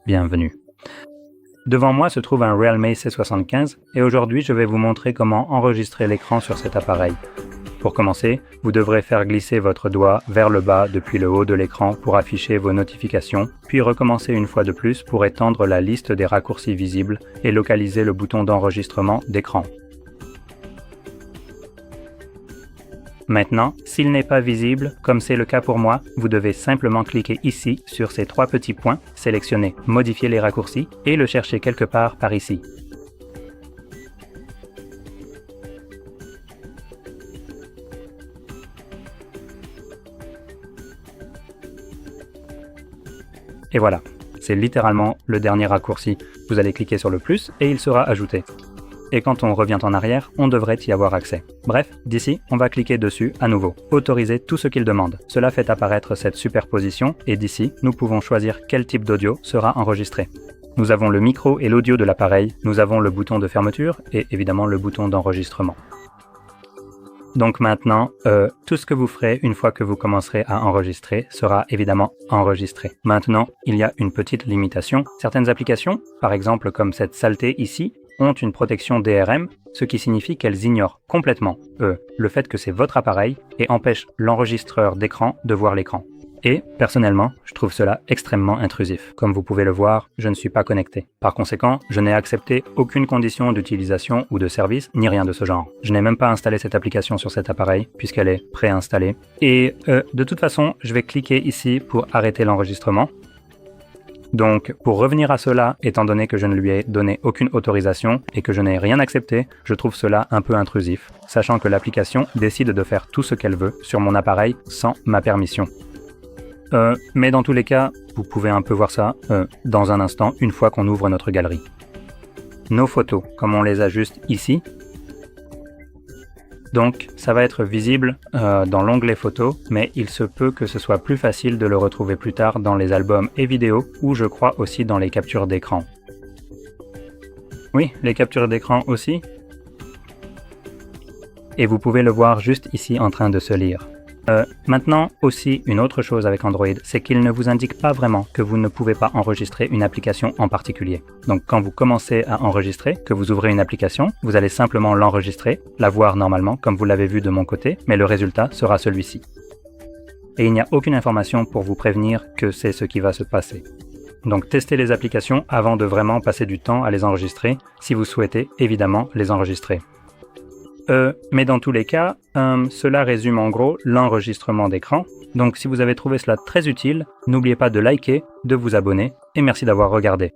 bienvenue. Devant moi se trouve un Realme C75 et aujourd'hui je vais vous montrer comment enregistrer l'écran sur cet appareil. Pour commencer, vous devrez faire glisser votre doigt vers le bas depuis le haut de l'écran pour afficher vos notifications, puis recommencer une fois de plus pour étendre la liste des raccourcis visibles et localiser le bouton d'enregistrement d'écran. Maintenant, s'il n'est pas visible, comme c'est le cas pour moi, vous devez simplement cliquer ici sur ces trois petits points, sélectionner « Modifier les raccourcis » et le chercher quelque part par ici. Et voilà, c'est littéralement le dernier raccourci. Vous allez cliquer sur le plus et il sera ajouté. Et quand on revient en arrière, on devrait y avoir accès. Bref, d'ici, on va cliquer dessus à nouveau. Autoriser tout ce qu'il demande. Cela fait apparaître cette superposition et d'ici, nous pouvons choisir quel type d'audio sera enregistré. Nous avons le micro et l'audio de l'appareil, nous avons le bouton de fermeture et évidemment le bouton d'enregistrement. Donc maintenant, tout ce que vous ferez une fois que vous commencerez à enregistrer sera évidemment enregistré. Maintenant, il y a une petite limitation. Certaines applications, par exemple comme cette saleté ici, ont une protection DRM, ce qui signifie qu'elles ignorent complètement, le fait que c'est votre appareil et empêchent l'enregistreur d'écran de voir l'écran. Et, personnellement, je trouve cela extrêmement intrusif. Comme vous pouvez le voir, je ne suis pas connecté. Par conséquent, je n'ai accepté aucune condition d'utilisation ou de service, ni rien de ce genre. Je n'ai même pas installé cette application sur cet appareil, puisqu'elle est préinstallée. Et de toute façon, je vais cliquer ici pour arrêter l'enregistrement. Donc, pour revenir à cela, étant donné que je ne lui ai donné aucune autorisation et que je n'ai rien accepté, je trouve cela un peu intrusif, sachant que l'application décide de faire tout ce qu'elle veut sur mon appareil sans ma permission. Mais dans tous les cas, vous pouvez un peu voir ça dans un instant, une fois qu'on ouvre notre galerie. Nos photos, comme on les ajuste ici. Donc, ça va être visible dans l'onglet photos, mais il se peut que ce soit plus facile de le retrouver plus tard dans les albums et vidéos, ou je crois aussi dans les captures d'écran. Oui, les captures d'écran aussi. Et vous pouvez le voir juste ici en train de se lire. Maintenant, aussi, une autre chose avec Android, c'est qu'il ne vous indique pas vraiment que vous ne pouvez pas enregistrer une application en particulier. Donc quand vous commencez à enregistrer, que vous ouvrez une application, vous allez simplement l'enregistrer, la voir normalement, comme vous l'avez vu de mon côté, mais le résultat sera celui-ci. Et il n'y a aucune information pour vous prévenir que c'est ce qui va se passer. Donc testez les applications avant de vraiment passer du temps à les enregistrer, si vous souhaitez évidemment les enregistrer. Mais dans tous les cas, cela résume en gros l'enregistrement d'écran. Donc si vous avez trouvé cela très utile, n'oubliez pas de liker, de vous abonner et merci d'avoir regardé.